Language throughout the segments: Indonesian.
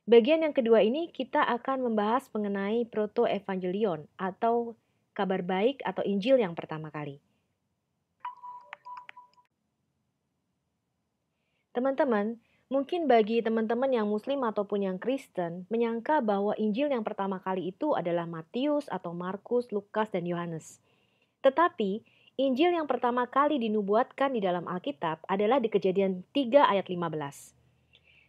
Bagian yang kedua ini kita akan membahas mengenai proto-evangelion atau kabar baik atau Injil yang pertama kali. Teman-teman, mungkin bagi teman-teman yang Muslim ataupun yang Kristen, menyangka bahwa Injil yang pertama kali itu adalah Matius atau Markus, Lukas, dan Yohanes. Tetapi, Injil yang pertama kali dinubuatkan di dalam Alkitab adalah di Kejadian 3 ayat 15.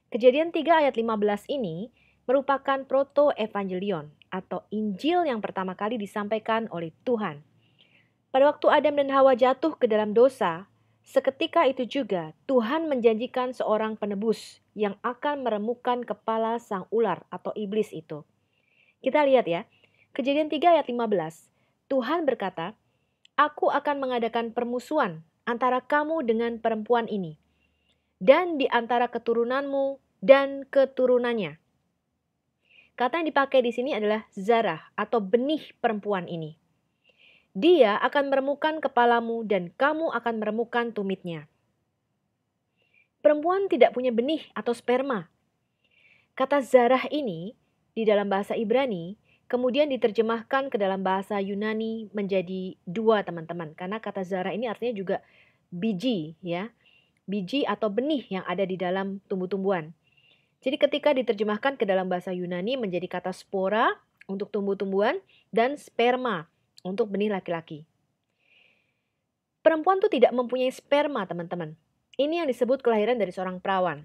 Kejadian 3 ayat 15 ini merupakan proto-evangelion atau Injil yang pertama kali disampaikan oleh Tuhan. Pada waktu Adam dan Hawa jatuh ke dalam dosa, seketika itu juga Tuhan menjanjikan seorang penebus yang akan meremukkan kepala sang ular atau iblis itu. Kita lihat ya, Kejadian 3 ayat 15. Tuhan berkata, "Aku akan mengadakan permusuhan antara kamu dengan perempuan ini, dan di antara keturunanmu dan keturunannya." Kata yang dipakai di sini adalah zarah atau benih perempuan ini. Dia akan meremukkan kepalamu dan kamu akan meremukkan tumitnya. Perempuan tidak punya benih atau sperma. Kata zarah ini di dalam bahasa Ibrani kemudian diterjemahkan ke dalam bahasa Yunani menjadi dua, teman-teman. Karena kata zarah ini artinya juga biji, ya. Biji atau benih yang ada di dalam tumbuh-tumbuhan. Jadi ketika diterjemahkan ke dalam bahasa Yunani menjadi kata spora untuk tumbuh-tumbuhan dan sperma untuk benih laki-laki. Perempuan itu tidak mempunyai sperma, teman-teman. Ini yang disebut kelahiran dari seorang perawan.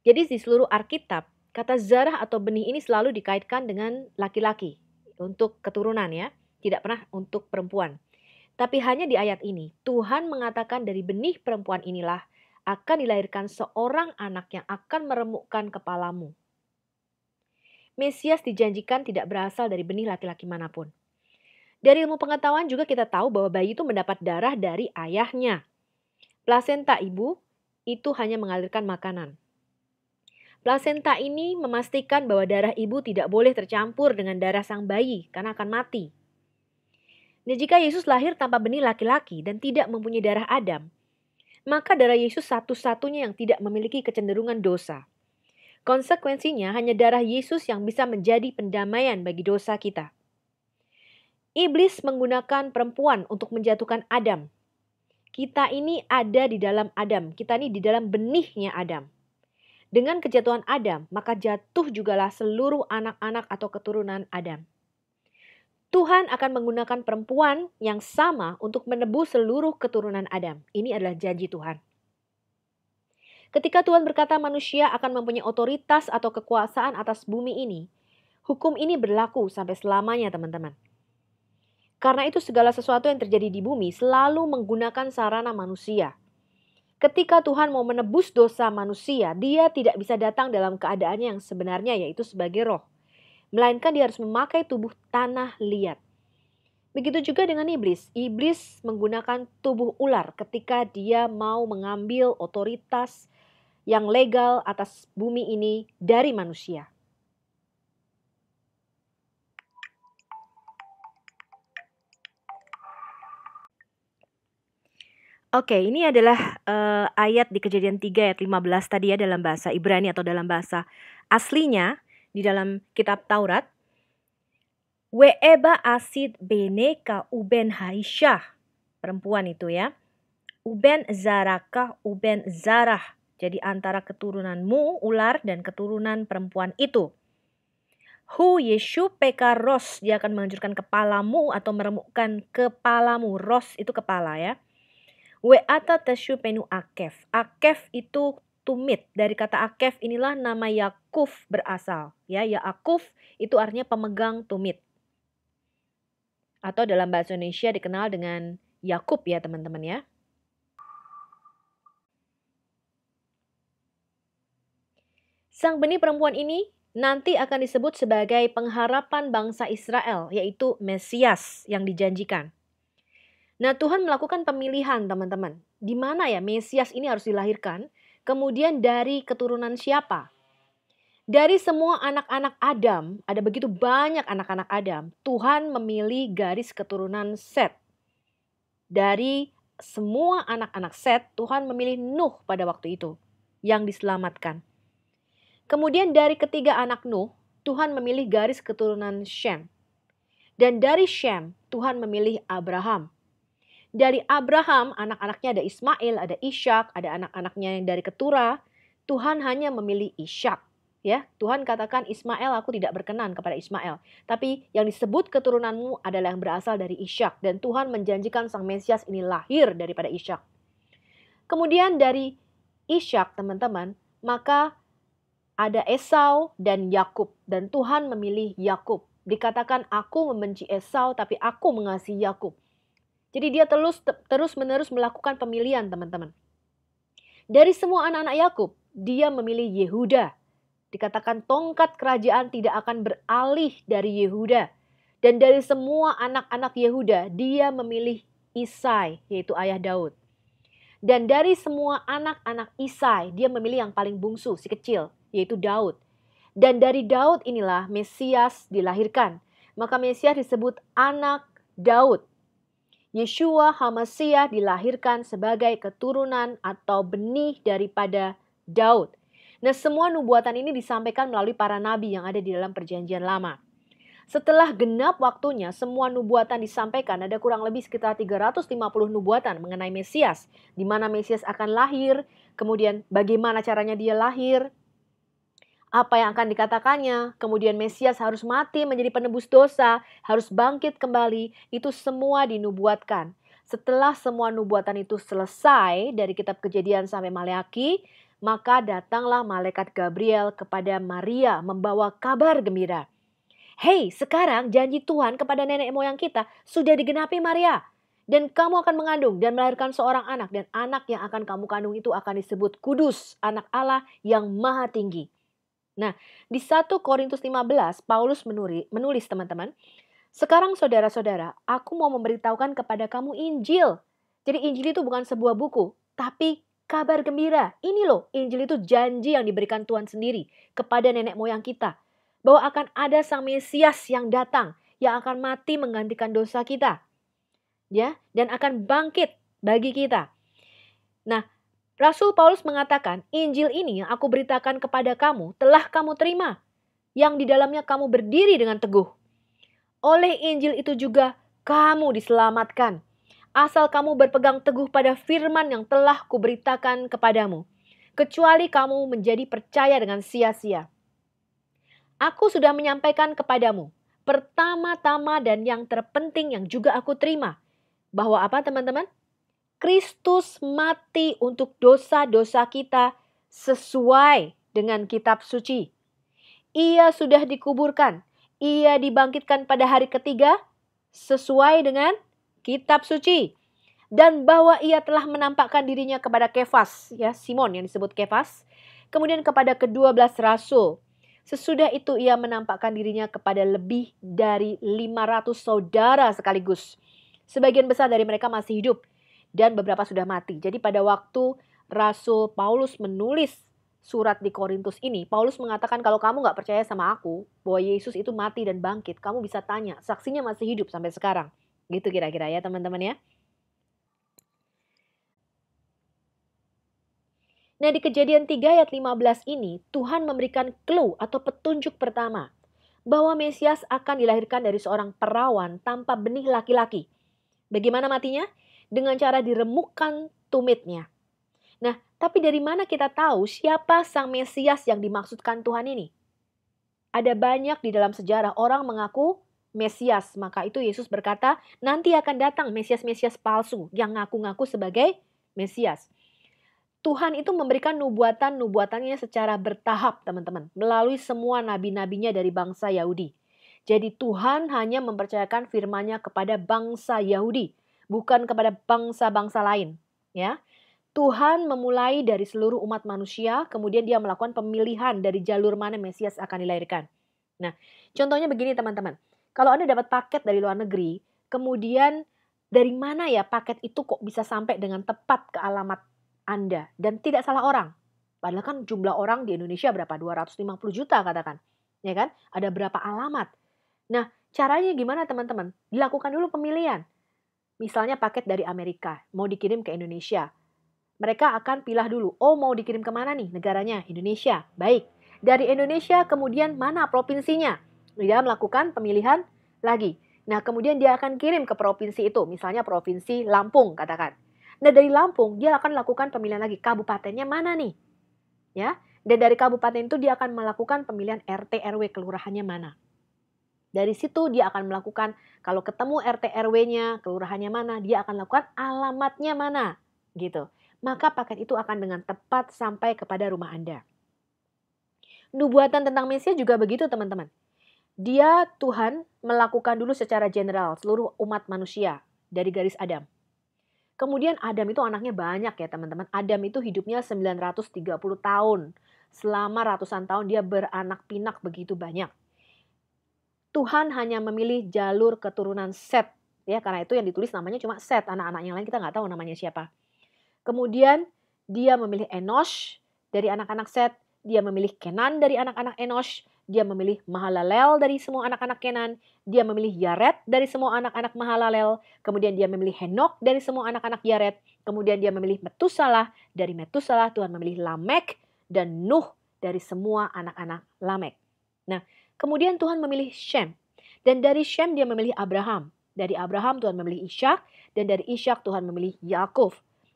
Jadi di seluruh Alkitab, kata zarah atau benih ini selalu dikaitkan dengan laki-laki untuk keturunan ya, tidak pernah untuk perempuan. Tapi hanya di ayat ini, Tuhan mengatakan dari benih perempuan inilah akan dilahirkan seorang anak yang akan meremukkan kepalamu. Mesias dijanjikan tidak berasal dari benih laki-laki manapun. Dari ilmu pengetahuan juga kita tahu bahwa bayi itu mendapat darah dari ayahnya. Plasenta ibu itu hanya mengalirkan makanan. Plasenta ini memastikan bahwa darah ibu tidak boleh tercampur dengan darah sang bayi karena akan mati. Dan jika Yesus lahir tanpa benih laki-laki dan tidak mempunyai darah Adam, maka darah Yesus satu-satunya yang tidak memiliki kecenderungan dosa. Konsekuensinya hanya darah Yesus yang bisa menjadi pendamaian bagi dosa kita. Iblis menggunakan perempuan untuk menjatuhkan Adam. Kita ini ada di dalam Adam, kita ini di dalam benihnya Adam. Dengan kejatuhan Adam, maka jatuh jugalah seluruh anak-anak atau keturunan Adam. Tuhan akan menggunakan perempuan yang sama untuk menebus seluruh keturunan Adam. Ini adalah janji Tuhan. Ketika Tuhan berkata manusia akan mempunyai otoritas atau kekuasaan atas bumi ini, hukum ini berlaku sampai selamanya, teman-teman. Karena itu segala sesuatu yang terjadi di bumi selalu menggunakan sarana manusia. Ketika Tuhan mau menebus dosa manusia, dia tidak bisa datang dalam keadaannya yang sebenarnya, yaitu sebagai roh. Melainkan dia harus memakai tubuh tanah liat. Begitu juga dengan iblis. Iblis menggunakan tubuh ular ketika dia mau mengambil otoritas yang legal atas bumi ini dari manusia. Oke, ini adalah ayat di Kejadian 3 ayat 15 tadi ya dalam bahasa Ibrani atau dalam bahasa aslinya di dalam kitab Taurat. We'eba asid beneka uben haisyah. Perempuan itu ya. Uben zarakah uben zarah. Jadi antara keturunanmu ular dan keturunan perempuan itu. Hu yeshu peka ros. Dia akan menghancurkan kepalamu atau meremukkan kepalamu. Ros itu kepala ya. We'ata tasyu penu akef. Akef itu tumit. Dari kata akef inilah nama Yakuf berasal. Ya, Yakuf itu artinya pemegang tumit. Atau dalam bahasa Indonesia dikenal dengan Yakub ya teman-teman ya. Sang benih perempuan ini nanti akan disebut sebagai pengharapan bangsa Israel, yaitu Mesias yang dijanjikan. Nah, Tuhan melakukan pemilihan teman-teman. Di mana ya Mesias ini harus dilahirkan? Kemudian dari keturunan siapa? Dari semua anak-anak Adam, ada begitu banyak anak-anak Adam, Tuhan memilih garis keturunan Set. Dari semua anak-anak Set, Tuhan memilih Nuh pada waktu itu yang diselamatkan. Kemudian dari ketiga anak Nuh, Tuhan memilih garis keturunan Shem. Dan dari Shem, Tuhan memilih Abraham. Dari Abraham, anak-anaknya ada Ismail, ada Ishak, ada anak-anaknya yang dari keturah. Tuhan hanya memilih Ishak. Ya, Tuhan katakan Ismail, aku tidak berkenan kepada Ismail. Tapi yang disebut keturunanmu adalah yang berasal dari Ishak. Dan Tuhan menjanjikan sang Mesias ini lahir daripada Ishak. Kemudian dari Ishak, teman-teman, maka ada Esau dan Yakub. Dan Tuhan memilih Yakub. Dikatakan aku membenci Esau, tapi aku mengasihi Yakub. Jadi dia terus-menerus melakukan pemilihan, teman-teman. Dari semua anak-anak Yakub, dia memilih Yehuda. Dikatakan tongkat kerajaan tidak akan beralih dari Yehuda. Dan dari semua anak-anak Yehuda, dia memilih Isai, yaitu ayah Daud. Dan dari semua anak-anak Isai, dia memilih yang paling bungsu, si kecil, yaitu Daud. Dan dari Daud inilah Mesias dilahirkan. Maka Mesias disebut anak Daud. Yeshua HaMashiach dilahirkan sebagai keturunan atau benih daripada Daud. Nah, semua nubuatan ini disampaikan melalui para nabi yang ada di dalam perjanjian lama. Setelah genap waktunya, semua nubuatan disampaikan. Ada kurang lebih sekitar 350 nubuatan mengenai Mesias. Di mana Mesias akan lahir, kemudian bagaimana caranya dia lahir, apa yang akan dikatakannya, kemudian Mesias harus mati menjadi penebus dosa, harus bangkit kembali, itu semua dinubuatkan. Setelah semua nubuatan itu selesai dari kitab Kejadian sampai Maleaki, maka datanglah malaikat Gabriel kepada Maria membawa kabar gembira. Hei, sekarang janji Tuhan kepada nenek moyang kita sudah digenapi Maria. Dan kamu akan mengandung dan melahirkan seorang anak, dan anak yang akan kamu kandung itu akan disebut Kudus, anak Allah yang maha tinggi. Nah, di 1 Korintus 15, Paulus menulis teman-teman, sekarang saudara-saudara, aku mau memberitahukan kepada kamu Injil. Jadi Injil itu bukan sebuah buku, tapi kabar gembira. Ini loh, Injil itu janji yang diberikan Tuhan sendiri kepada nenek moyang kita. Bahwa akan ada sang Mesias yang datang, yang akan mati menggantikan dosa kita. Ya, dan akan bangkit bagi kita. Nah, Rasul Paulus mengatakan, Injil ini yang aku beritakan kepada kamu telah kamu terima, yang di dalamnya kamu berdiri dengan teguh. Oleh Injil itu juga kamu diselamatkan, asal kamu berpegang teguh pada firman yang telah kuberitakan kepadamu, kecuali kamu menjadi percaya dengan sia-sia. Aku sudah menyampaikan kepadamu, pertama-tama dan yang terpenting yang juga aku terima, bahwa apa teman-teman? Kristus mati untuk dosa-dosa kita sesuai dengan kitab suci. Ia sudah dikuburkan. Ia dibangkitkan pada hari ketiga sesuai dengan kitab suci. Dan bahwa ia telah menampakkan dirinya kepada Kefas, ya Simon yang disebut Kefas. Kemudian kepada ke-12 rasul. Sesudah itu ia menampakkan dirinya kepada lebih dari 500 saudara sekaligus. Sebagian besar dari mereka masih hidup. Dan beberapa sudah mati. Jadi pada waktu Rasul Paulus menulis surat di Korintus ini, Paulus mengatakan kalau kamu gak percaya sama aku, bahwa Yesus itu mati dan bangkit, kamu bisa tanya, saksinya masih hidup sampai sekarang. Gitu kira-kira ya teman-teman ya. Nah di Kejadian 3 ayat 15 ini, Tuhan memberikan clue atau petunjuk pertama. Bahwa Mesias akan dilahirkan dari seorang perawan tanpa benih laki-laki. Bagaimana matinya? Dengan cara diremukkan tumitnya. Nah, tapi dari mana kita tahu siapa sang Mesias yang dimaksudkan Tuhan ini? Ada banyak di dalam sejarah orang mengaku Mesias. Maka itu Yesus berkata, nanti akan datang Mesias-Mesias palsu yang ngaku-ngaku sebagai Mesias. Tuhan itu memberikan nubuatan-nubuatannya secara bertahap, teman-teman. Melalui semua nabi-nabinya dari bangsa Yahudi. Jadi Tuhan hanya mempercayakan firman-Nya kepada bangsa Yahudi. Bukan kepada bangsa-bangsa lain. Ya, Tuhan memulai dari seluruh umat manusia, kemudian dia melakukan pemilihan dari jalur mana Mesias akan dilahirkan. Nah, contohnya begini teman-teman. Kalau Anda dapat paket dari luar negeri, kemudian dari mana ya paket itu kok bisa sampai dengan tepat ke alamat Anda dan tidak salah orang. Padahal kan jumlah orang di Indonesia berapa? 250 juta katakan. Ya kan? Ada berapa alamat? Nah, caranya gimana teman-teman? Dilakukan dulu pemilihan. Misalnya paket dari Amerika, mau dikirim ke Indonesia. Mereka akan pilih dulu, oh mau dikirim kemana nih negaranya? Indonesia. Baik. Dari Indonesia kemudian mana provinsinya? Dia melakukan pemilihan lagi. Nah, kemudian dia akan kirim ke provinsi itu, misalnya provinsi Lampung katakan. Nah, dari Lampung dia akan lakukan pemilihan lagi, kabupatennya mana nih? Ya. Dan dari kabupaten itu dia akan melakukan pemilihan RT RW kelurahannya mana. Dari situ dia akan melakukan, kalau ketemu RT RW-nya, kelurahannya mana, dia akan lakukan alamatnya mana, gitu. Maka paket itu akan dengan tepat sampai kepada rumah Anda. Nubuatan tentang Mesias juga begitu teman-teman. Dia Tuhan melakukan dulu secara general seluruh umat manusia dari garis Adam. Kemudian Adam itu anaknya banyak ya teman-teman. Adam itu hidupnya 930 tahun. Selama ratusan tahun dia beranak pinak begitu banyak. Tuhan hanya memilih jalur keturunan Set. Ya, karena itu yang ditulis namanya cuma Set. Anak-anak yang lain kita nggak tahu namanya siapa. Kemudian dia memilih Enosh dari anak-anak Set. Dia memilih Kenan dari anak-anak Enosh. Dia memilih Mahalalel dari semua anak-anak Kenan. Dia memilih Yared dari semua anak-anak Mahalalel. Kemudian dia memilih Henok dari semua anak-anak Yared. Kemudian dia memilih Metusalah. Dari Metusalah Tuhan memilih Lamek dan Nuh dari semua anak-anak Lamek. Nah, kemudian Tuhan memilih Shem. Dan dari Shem dia memilih Abraham. Dari Abraham Tuhan memilih Ishak. Dan dari Ishak Tuhan memilih Yakub.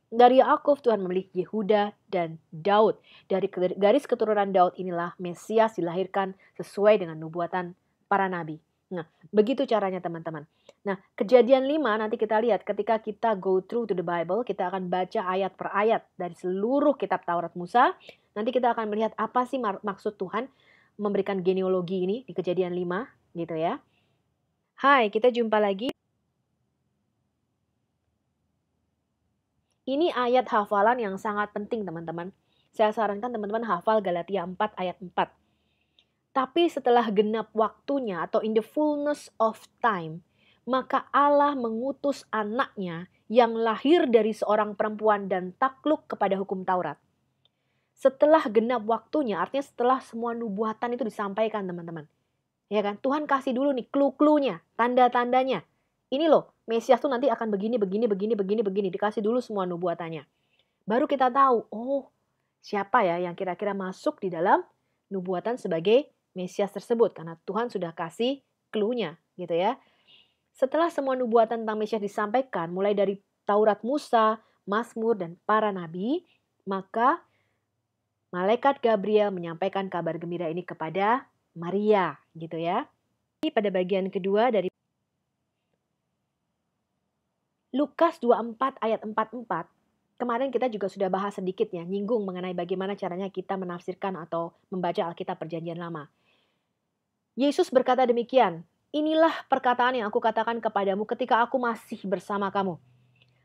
Dari Yakub Tuhan memilih Yehuda dan Daud. Dari garis keturunan Daud inilah Mesias dilahirkan sesuai dengan nubuatan para nabi. Nah, begitu caranya teman-teman. Nah, Kejadian 5 nanti kita lihat ketika kita go through to the Bible, kita akan baca ayat per ayat dari seluruh kitab Taurat Musa. Nanti kita akan melihat apa sih maksud Tuhan memberikan genealogi ini di Kejadian 5 gitu ya. Hai, kita jumpa lagi. Ini ayat hafalan yang sangat penting teman-teman. Saya sarankan teman-teman hafal Galatia 4 ayat 4. Tapi setelah genap waktunya atau in the fullness of time, maka Allah mengutus anaknya yang lahir dari seorang perempuan dan takluk kepada hukum Taurat. Setelah genap waktunya, artinya setelah semua nubuatan itu disampaikan teman-teman. Ya kan? Tuhan kasih dulu nih clue-cluenya, tanda-tandanya. Ini loh, Mesias tuh nanti akan begini. Dikasih dulu semua nubuatannya. Baru kita tahu, oh siapa ya yang kira-kira masuk di dalam nubuatan sebagai Mesias tersebut. Karena Tuhan sudah kasih clue-nya gitu ya. Setelah semua nubuatan tentang Mesias disampaikan, mulai dari Taurat Musa, Mazmur, dan para nabi, maka malaikat Gabriel menyampaikan kabar gembira ini kepada Maria, gitu ya. Pada bagian kedua dari Lukas 24 ayat 44, kemarin kita juga sudah bahas sedikit ya, nyinggung mengenai bagaimana caranya kita menafsirkan atau membaca Alkitab Perjanjian Lama. Yesus berkata demikian, inilah perkataan yang aku katakan kepadamu ketika aku masih bersama kamu.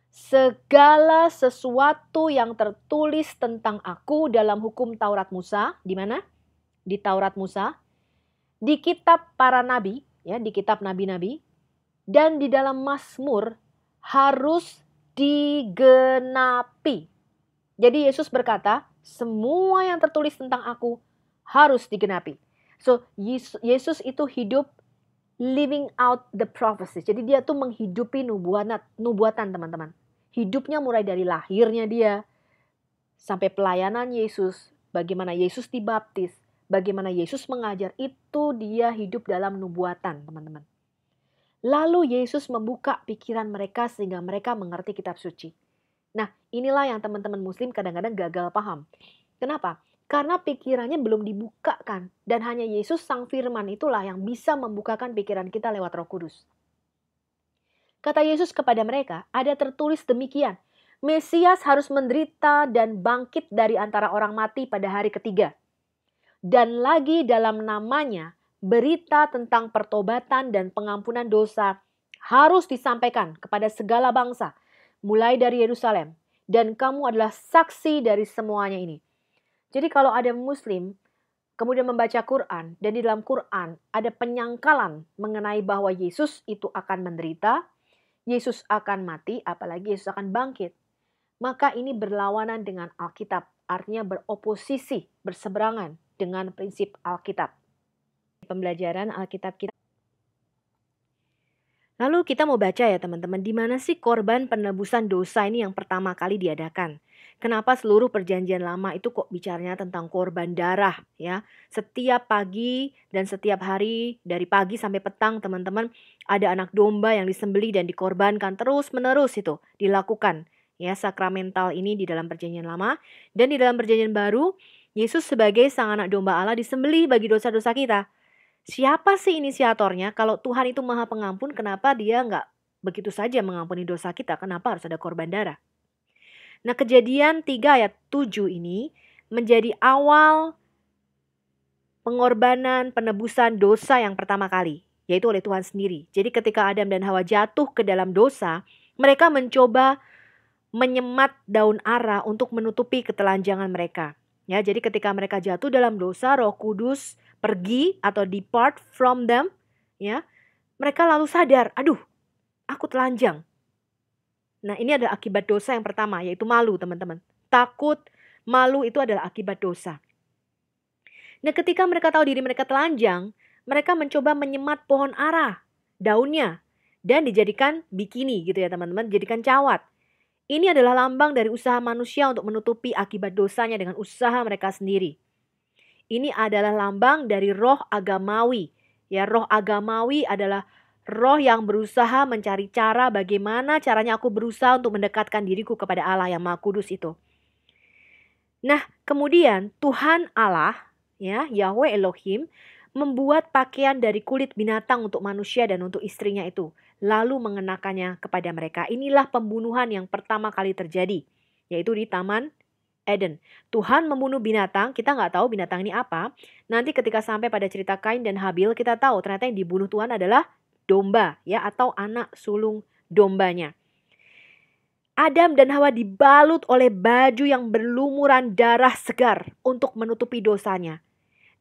Segala sesuatu yang tertulis tentang aku dalam hukum Taurat Musa, di mana? Di Taurat Musa, di kitab para nabi, ya, di kitab nabi-nabi, dan di dalam Mazmur harus digenapi. Jadi Yesus berkata, semua yang tertulis tentang aku harus digenapi. So, Yesus itu hidup living out the prophecy. Jadi dia tuh menghidupi nubuatan teman-teman. Hidupnya mulai dari lahirnya dia, sampai pelayanan Yesus, bagaimana Yesus dibaptis, bagaimana Yesus mengajar, itu dia hidup dalam nubuatan teman-teman. Lalu Yesus membuka pikiran mereka sehingga mereka mengerti kitab suci. Nah, inilah yang teman-teman muslim kadang-kadang gagal paham. Kenapa? Karena pikirannya belum dibukakan. Dan hanya Yesus sang firman itulah yang bisa membukakan pikiran kita lewat Roh Kudus. Kata Yesus kepada mereka, ada tertulis demikian. Mesias harus menderita dan bangkit dari antara orang mati pada hari ketiga. Dan lagi dalam namanya, berita tentang pertobatan dan pengampunan dosa harus disampaikan kepada segala bangsa, mulai dari Yerusalem. Dan kamu adalah saksi dari semuanya ini. Jadi kalau ada muslim kemudian membaca Quran, dan di dalam Quran ada penyangkalan mengenai bahwa Yesus itu akan menderita, Yesus akan mati, apalagi Yesus akan bangkit, maka ini berlawanan dengan Alkitab, artinya beroposisi, berseberangan dengan prinsip Alkitab. Pembelajaran Alkitab kita. Lalu kita mau baca ya teman-teman, di mana sih korban penebusan dosa ini yang pertama kali diadakan? Kenapa seluruh perjanjian lama itu kok bicaranya tentang korban darah ya. Setiap pagi dan setiap hari dari pagi sampai petang teman-teman ada anak domba yang disembelih dan dikorbankan terus-menerus itu dilakukan ya sakramental ini di dalam perjanjian lama dan di dalam perjanjian baru Yesus sebagai sang anak domba Allah disembelih bagi dosa-dosa kita. Siapa sih inisiatornya? Kalau Tuhan itu Maha Pengampun, kenapa dia nggak begitu saja mengampuni dosa kita? Kenapa harus ada korban darah? Nah, Kejadian 3 ayat 7 ini menjadi awal pengorbanan penebusan dosa yang pertama kali, yaitu oleh Tuhan sendiri. Jadi ketika Adam dan Hawa jatuh ke dalam dosa, mereka mencoba menyemat daun ara untuk menutupi ketelanjangan mereka. Ya, jadi ketika mereka jatuh dalam dosa, Roh Kudus pergi atau depart from them, ya. Mereka lalu sadar, aduh, aku telanjang. Nah, ini adalah akibat dosa yang pertama, yaitu malu, teman-teman. Takut, malu itu adalah akibat dosa. Nah, ketika mereka tahu diri mereka telanjang, mereka mencoba menyemat pohon ara, daunnya, dan dijadikan bikini gitu ya, teman-teman, dijadikan cawat. Ini adalah lambang dari usaha manusia untuk menutupi akibat dosanya dengan usaha mereka sendiri. Ini adalah lambang dari roh agamawi. Ya, roh agamawi adalah roh yang berusaha mencari cara bagaimana caranya aku berusaha untuk mendekatkan diriku kepada Allah yang Maha Kudus itu. Nah, kemudian Tuhan Allah, ya, Yahweh Elohim, membuat pakaian dari kulit binatang untuk manusia dan untuk istrinya itu, lalu mengenakannya kepada mereka. Inilah pembunuhan yang pertama kali terjadi, yaitu di Taman Eden. Tuhan membunuh binatang, kita nggak tahu binatang ini apa. Nanti ketika sampai pada cerita Kain dan Habil, kita tahu ternyata yang dibunuh Tuhan adalah domba, ya, atau anak sulung dombanya. Adam dan Hawa dibalut oleh baju yang berlumuran darah segar untuk menutupi dosanya.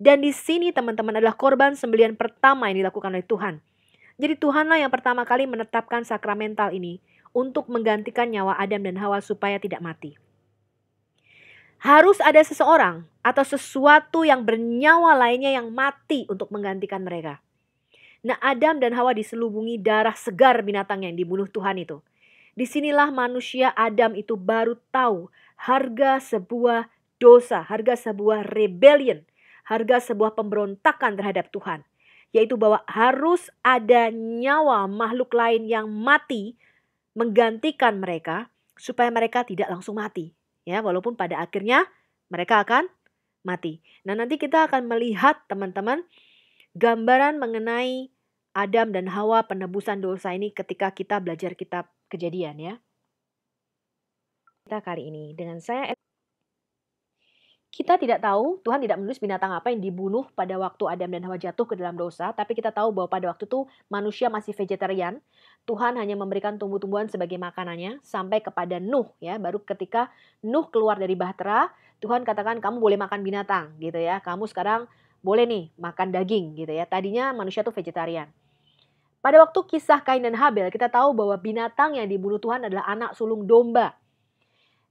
Dan di sini teman-teman adalah korban sembelihan pertama yang dilakukan oleh Tuhan. Jadi Tuhanlah yang pertama kali menetapkan sakramental ini untuk menggantikan nyawa Adam dan Hawa supaya tidak mati. Harus ada seseorang atau sesuatu yang bernyawa lainnya yang mati untuk menggantikan mereka. Nah, Adam dan Hawa diselubungi darah segar binatang yang dibunuh Tuhan itu. Disinilah manusia Adam itu baru tahu harga sebuah dosa, harga sebuah rebellion, harga sebuah pemberontakan terhadap Tuhan. Yaitu bahwa harus ada nyawa makhluk lain yang mati menggantikan mereka supaya mereka tidak langsung mati. Ya, walaupun pada akhirnya mereka akan mati. Nah, nanti kita akan melihat teman-teman gambaran mengenai Adam dan Hawa penebusan dosa ini ketika kita belajar kitab Kejadian ya. Kita kali ini dengan saya kita tidak tahu, Tuhan tidak menulis binatang apa yang dibunuh pada waktu Adam dan Hawa jatuh ke dalam dosa, tapi kita tahu bahwa pada waktu itu manusia masih vegetarian. Tuhan hanya memberikan tumbuh-tumbuhan sebagai makanannya sampai kepada Nuh ya. Baru ketika Nuh keluar dari bahtera, Tuhan katakan kamu boleh makan binatang gitu ya. Kamu sekarang boleh nih makan daging gitu ya. Tadinya manusia tuh vegetarian. Pada waktu kisah Kain dan Habel, kita tahu bahwa binatang yang dibunuh Tuhan adalah anak sulung domba.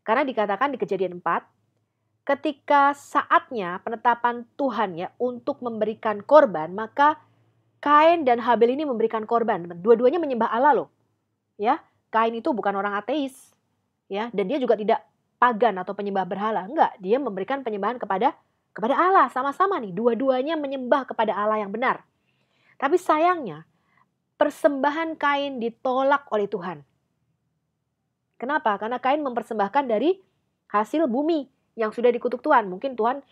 Karena dikatakan di Kejadian 4, ketika saatnya penetapan Tuhan ya untuk memberikan korban, maka Kain dan Habel ini memberikan korban. Dua-duanya menyembah Allah loh. Ya, Kain itu bukan orang ateis. Ya, dan dia juga tidak pagan atau penyembah berhala. Enggak, dia memberikan penyembahan kepada Allah sama-sama nih. Dua-duanya menyembah kepada Allah yang benar. Tapi sayangnya persembahan Kain ditolak oleh Tuhan. Kenapa? Karena Kain mempersembahkan dari hasil bumi yang sudah dikutuk Tuhan. Mungkin Tuhan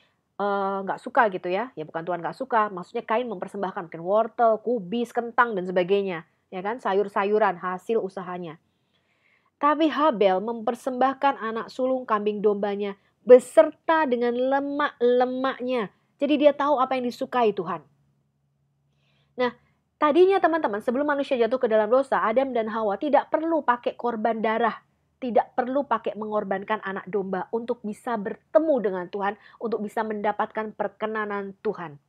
nggak suka gitu ya. Ya bukan Tuhan nggak suka. Maksudnya Kain mempersembahkan mungkin wortel, kubis, kentang dan sebagainya. Ya kan? Sayur-sayuran hasil usahanya. Tapi Habel mempersembahkan anak sulung kambing dombanya beserta dengan lemak-lemaknya. Jadi dia tahu apa yang disukai Tuhan. Nah, tadinya teman-teman sebelum manusia jatuh ke dalam dosa, Adam dan Hawa tidak perlu pakai korban darah. Tidak perlu pakai mengorbankan anak domba untuk bisa bertemu dengan Tuhan, untuk bisa mendapatkan perkenanan Tuhan.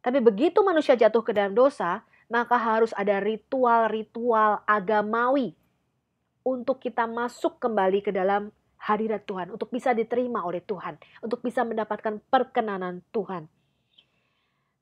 Tapi begitu manusia jatuh ke dalam dosa, maka harus ada ritual-ritual agamawi untuk kita masuk kembali ke dalam hadirat Tuhan, untuk bisa diterima oleh Tuhan, untuk bisa mendapatkan perkenanan Tuhan.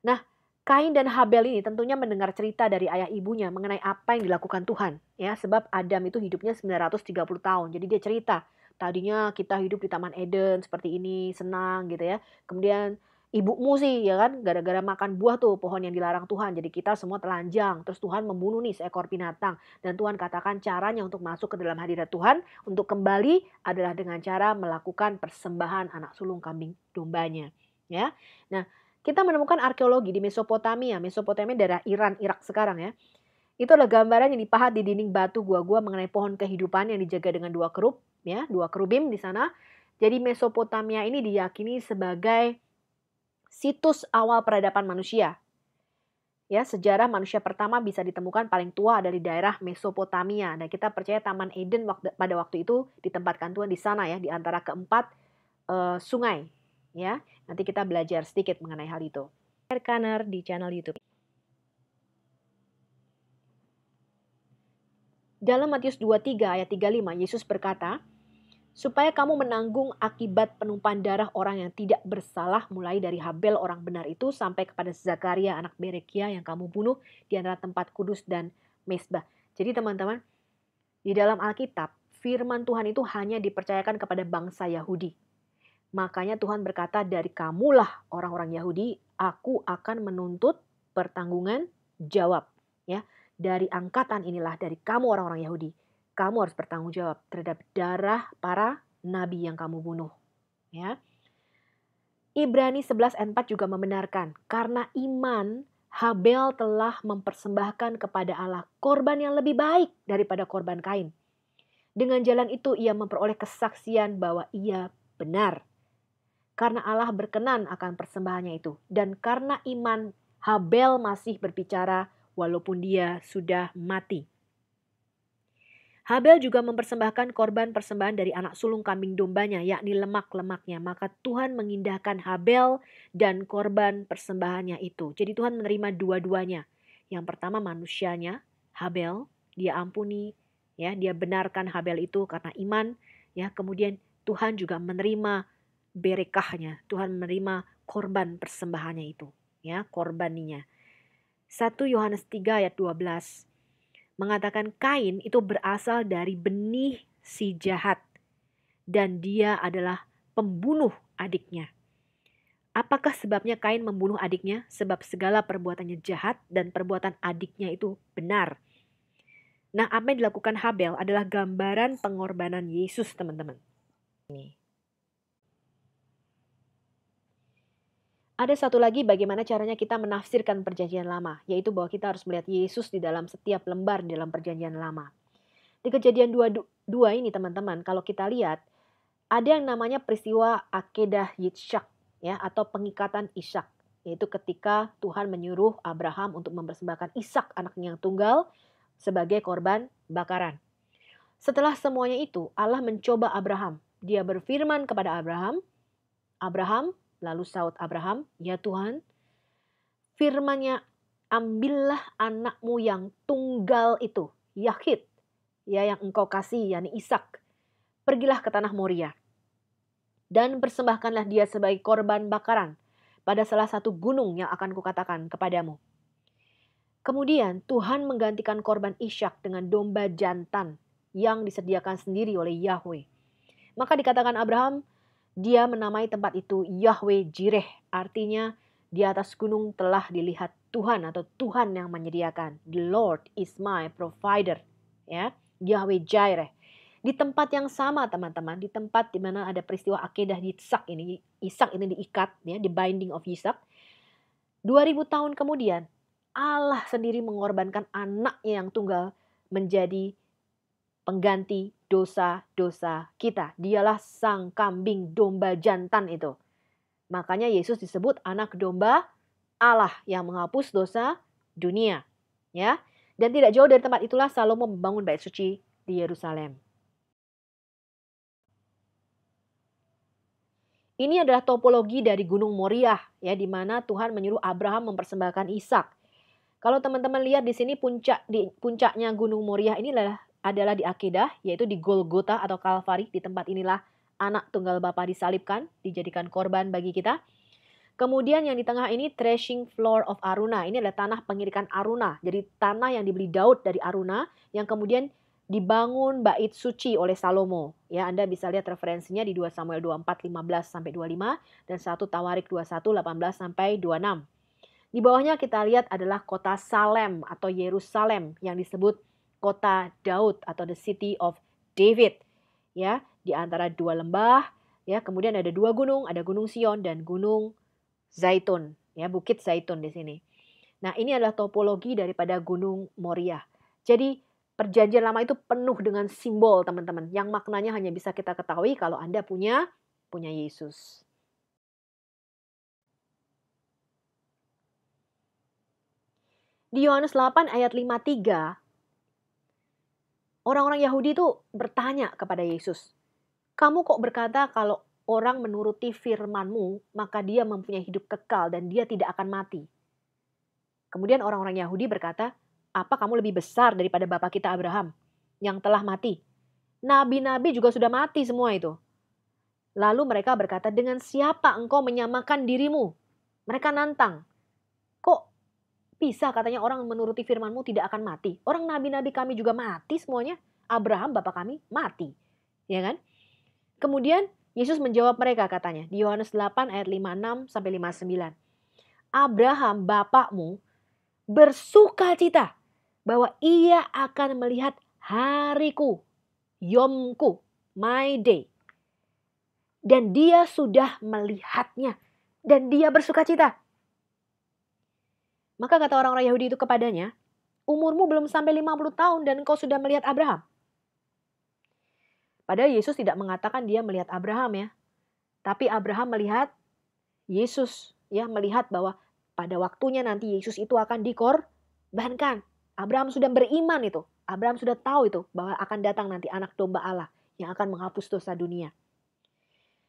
Nah, Kain dan Habel ini tentunya mendengar cerita dari ayah ibunya mengenai apa yang dilakukan Tuhan. Ya, sebab Adam itu hidupnya 930 tahun. Jadi dia cerita Tadinya kita hidup di Taman Eden seperti ini, senang gitu ya. Kemudian ibumu sih ya kan, gara-gara makan buah tuh pohon yang dilarang Tuhan. Jadi kita semua telanjang. Terus Tuhan membunuh nih seekor binatang. Dan Tuhan katakan caranya untuk masuk ke dalam hadirat Tuhan, untuk kembali adalah dengan cara melakukan persembahan anak sulung kambing dombanya. Ya, nah kita menemukan arkeologi di Mesopotamia. Mesopotamia daerah Iran, Irak sekarang ya. Itu adalah gambaran yang dipahat di dinding batu gua-gua mengenai pohon kehidupan yang dijaga dengan dua kerub, ya, dua kerubim di sana. Jadi Mesopotamia ini diyakini sebagai situs awal peradaban manusia. Ya, sejarah manusia pertama bisa ditemukan paling tua dari daerah Mesopotamia. Dan kita percaya Taman Eden pada waktu itu ditempatkan Tuhan di sana ya, di antara keempat sungai. Ya, nanti kita belajar sedikit mengenai hal itu. Kanner di channel YouTube. Dalam Matius 23 ayat 35, Yesus berkata, supaya kamu menanggung akibat penumpahan darah orang yang tidak bersalah mulai dari Habel orang benar itu sampai kepada Zakaria anak Berekia yang kamu bunuh di antara tempat kudus dan mezbah. Jadi teman-teman, di dalam Alkitab, firman Tuhan itu hanya dipercayakan kepada bangsa Yahudi. Makanya Tuhan berkata, dari kamulah orang-orang Yahudi, aku akan menuntut pertanggungan jawab. Ya, dari angkatan inilah, dari kamu orang-orang Yahudi, kamu harus bertanggung jawab terhadap darah para nabi yang kamu bunuh. Ya. Ibrani 11 ayat 4 juga membenarkan, karena iman Habel telah mempersembahkan kepada Allah korban yang lebih baik daripada korban Kain. Dengan jalan itu ia memperoleh kesaksian bahwa ia benar. Karena Allah berkenan akan persembahannya itu. Dan karena iman Habel masih berbicara walaupun dia sudah mati. Habel juga mempersembahkan korban persembahan dari anak sulung kambing dombanya, yakni lemak-lemaknya. Maka Tuhan mengindahkan Habel dan korban persembahannya itu. Jadi Tuhan menerima dua-duanya. Yang pertama manusianya, Habel, dia ampuni, ya, dia benarkan Habel itu karena iman, ya. Kemudian Tuhan juga menerima berekahnya, Tuhan menerima korban persembahannya itu, ya, korbaninya. 1 Yohanes 3 ayat 12 mengatakan Kain itu berasal dari benih si jahat dan dia adalah pembunuh adiknya. Apakah sebabnya Kain membunuh adiknya? Sebab segala perbuatannya jahat dan perbuatan adiknya itu benar. Nah, apa yang dilakukan Habel adalah gambaran pengorbanan Yesus, teman-teman. Ada satu lagi bagaimana caranya kita menafsirkan perjanjian lama, yaitu bahwa kita harus melihat Yesus di dalam setiap lembar di dalam perjanjian lama. Di Kejadian 2 ini teman-teman, kalau kita lihat, ada yang namanya peristiwa Akedah Yitzhak, ya, atau pengikatan Ishak, yaitu ketika Tuhan menyuruh Abraham untuk mempersembahkan Ishak anaknya yang tunggal sebagai korban bakaran. Setelah semuanya itu, Allah mencoba Abraham. Dia berfirman kepada Abraham, Abraham, lalu saut Abraham, ya Tuhan, firman-Nya, ambillah anakmu yang tunggal itu, Yahid, ya, yang engkau kasih, yakni Ishak. Pergilah ke tanah Moria dan persembahkanlah dia sebagai korban bakaran pada salah satu gunung yang akan kukatakan kepadamu. Kemudian Tuhan menggantikan korban Ishak dengan domba jantan yang disediakan sendiri oleh Yahweh. Maka dikatakan Abraham, dia menamai tempat itu Yahweh Jireh, artinya di atas gunung telah dilihat Tuhan atau Tuhan yang menyediakan. The Lord is my provider, ya, Yahweh Jireh. Di tempat yang sama teman-teman, di tempat di mana ada peristiwa Akedah Ishak ini diikat, ya, the binding of Ishak. 2000 tahun kemudian Allah sendiri mengorbankan anaknya yang tunggal menjadi pengganti dosa-dosa kita. Dialah sang kambing domba jantan itu. Makanya Yesus disebut anak domba Allah yang menghapus dosa dunia. Ya. Dan tidak jauh dari tempat itulah Salomo membangun bait suci di Yerusalem. Ini adalah topologi dari Gunung Moriah, ya, di mana Tuhan menyuruh Abraham mempersembahkan Ishak. Kalau teman-teman lihat di sini puncaknya Gunung Moriah ini adalah di Akedah, yaitu di Golgota atau Kalvari. Di tempat inilah anak tunggal Bapa disalibkan, dijadikan korban bagi kita. Kemudian yang di tengah ini threshing floor of Aruna. Ini adalah tanah pengirikan Aruna. Jadi tanah yang dibeli Daud dari Aruna yang kemudian dibangun bait suci oleh Salomo. Ya, Anda bisa lihat referensinya di 2 Samuel 24, 15 sampai 25 dan 1 Tawarik 21, 18 sampai 26. Di bawahnya kita lihat adalah kota Salem atau Yerusalem yang disebut kota Daud atau the city of David. Ya, di antara dua lembah, ya, kemudian ada dua gunung, ada Gunung Sion dan Gunung Zaitun, ya, Bukit Zaitun di sini. Nah, ini adalah topologi daripada Gunung Moriah. Jadi, Perjanjian Lama itu penuh dengan simbol, teman-teman, yang maknanya hanya bisa kita ketahui kalau Anda punya Yesus. Di Yohanes 8 ayat 53, orang-orang Yahudi itu bertanya kepada Yesus, "Kamu kok berkata kalau orang menuruti firman-Mu, maka dia mempunyai hidup kekal dan dia tidak akan mati?" Kemudian orang-orang Yahudi berkata, "Apa kamu lebih besar daripada bapa kita Abraham yang telah mati? Nabi-nabi juga sudah mati semua itu." Lalu mereka berkata, "Dengan siapa engkau menyamakan dirimu?" Mereka nantang. "Kok bisa katanya orang menuruti firman-Mu tidak akan mati? Orang nabi-nabi kami juga mati semuanya. Abraham bapak kami mati." Ya kan? Kemudian Yesus menjawab mereka katanya di Yohanes 8 ayat 56 sampai 59. "Abraham bapakmu bersukacita bahwa ia akan melihat hariku, yomku, my day. Dan dia sudah melihatnya dan dia bersukacita." Maka kata orang-orang Yahudi itu kepadanya, "Umurmu belum sampai 50 tahun dan engkau sudah melihat Abraham." Padahal Yesus tidak mengatakan dia melihat Abraham ya. Tapi Abraham melihat Yesus, ya, melihat bahwa pada waktunya nanti Yesus itu akan dikorbankan. Abraham sudah beriman itu. Abraham sudah tahu itu bahwa akan datang nanti anak domba Allah yang akan menghapus dosa dunia.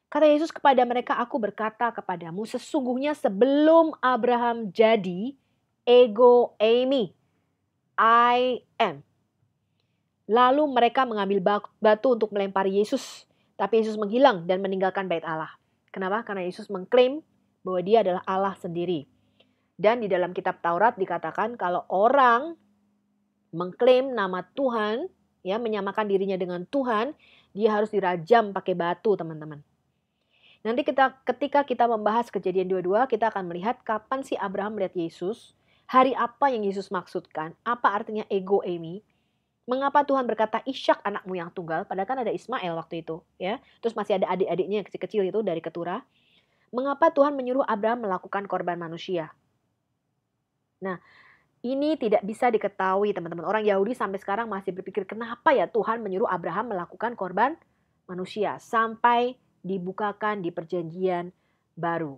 Kata Yesus kepada mereka, "Aku berkata kepadamu, sesungguhnya sebelum Abraham jadi, ego eimi, I am." Lalu mereka mengambil batu untuk melempari Yesus. Tapi Yesus menghilang dan meninggalkan bait Allah. Kenapa? Karena Yesus mengklaim bahwa dia adalah Allah sendiri. Dan di dalam kitab Taurat dikatakan kalau orang mengklaim nama Tuhan, ya, menyamakan dirinya dengan Tuhan, dia harus dirajam pakai batu, teman-teman. Nanti ketika kita membahas Kejadian 22, kita akan melihat kapan sih Abraham melihat Yesus, hari apa yang Yesus maksudkan, apa artinya ego eimi. Mengapa Tuhan berkata Ishak anakmu yang tunggal, padahal kan ada Ismail waktu itu, ya. Terus masih ada adik-adiknya yang kecil-kecil itu dari keturah. Mengapa Tuhan menyuruh Abraham melakukan korban manusia? Nah, ini tidak bisa diketahui, teman-teman. Orang Yahudi sampai sekarang masih berpikir, kenapa ya Tuhan menyuruh Abraham melakukan korban manusia sampai dibukakan di perjanjian baru.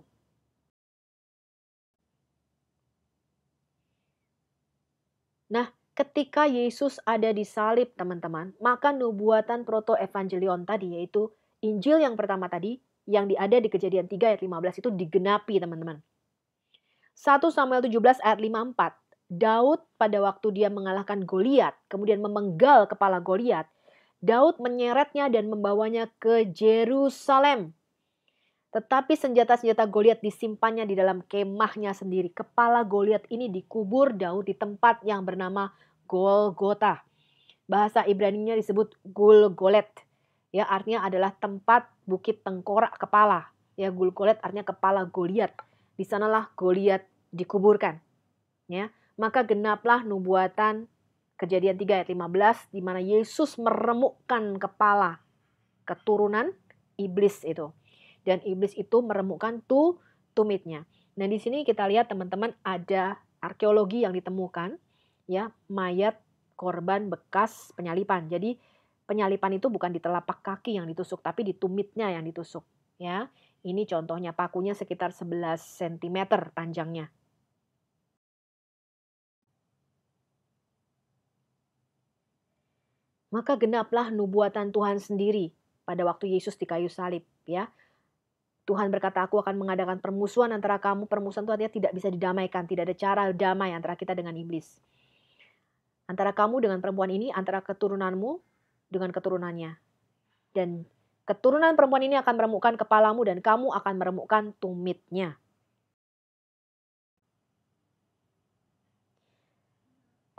Nah, ketika Yesus ada di salib, teman-teman, maka nubuatan proto-evangelion tadi, yaitu Injil yang pertama tadi, yang ada di Kejadian 3 ayat 15 itu digenapi, teman-teman. 1 Samuel 17 ayat 54, Daud pada waktu dia mengalahkan Goliat, kemudian memenggal kepala Goliat, Daud menyeretnya dan membawanya ke Yerusalem. Tetapi senjata-senjata Goliat disimpannya di dalam kemahnya sendiri. Kepala Goliat ini dikubur Daud di tempat yang bernama Golgota. Bahasa Ibrani-nya disebut Gulgolet. Ya, artinya adalah tempat bukit tengkorak kepala. Ya, Gulgolet artinya kepala Goliat. Di sanalah Goliat dikuburkan. Ya, maka genaplah nubuatan Kejadian 3 ayat 15 di mana Yesus meremukkan kepala keturunan iblis itu. Dan iblis itu meremukkan tumitnya. Nah, di sini kita lihat teman-teman ada arkeologi yang ditemukan, ya, mayat korban bekas penyalipan. Jadi penyalipan itu bukan di telapak kaki yang ditusuk, tapi di tumitnya yang ditusuk. Ya, ini contohnya pakunya sekitar 11 cm panjangnya. Maka genaplah nubuatan Tuhan sendiri pada waktu Yesus di kayu salib, ya. Tuhan berkata, "Aku akan mengadakan permusuhan antara kamu." Permusuhan itu artinya tidak bisa didamaikan. Tidak ada cara damai antara kita dengan iblis. Antara kamu dengan perempuan ini, antara keturunanmu dengan keturunannya. Dan keturunan perempuan ini akan meremukkan kepalamu dan kamu akan meremukkan tumitnya.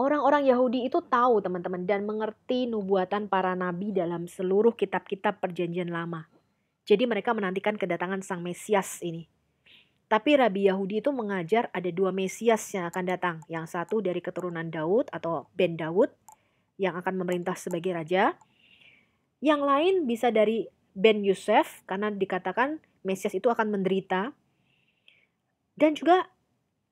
Orang-orang Yahudi itu tahu teman-teman dan mengerti nubuatan para nabi dalam seluruh kitab-kitab perjanjian lama. Jadi mereka menantikan kedatangan Sang Mesias ini. Tapi Rabi Yahudi itu mengajar ada dua Mesias yang akan datang. Yang satu dari keturunan Daud atau Ben Daud yang akan memerintah sebagai raja. Yang lain bisa dari Ben Yosef karena dikatakan Mesias itu akan menderita. Dan juga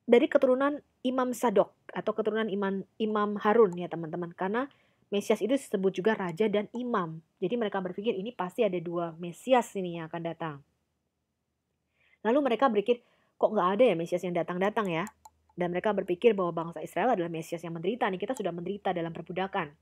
dari keturunan Imam Sadok atau keturunan Imam Harun ya teman-teman. Karena Mesias itu disebut juga raja dan imam. Jadi mereka berpikir ini pasti ada dua Mesias ini yang akan datang. Lalu mereka berpikir, kok nggak ada ya Mesias yang datang-datang ya? Dan mereka berpikir bahwa bangsa Israel adalah Mesias yang menderita. Nih kita sudah menderita dalam perbudakan.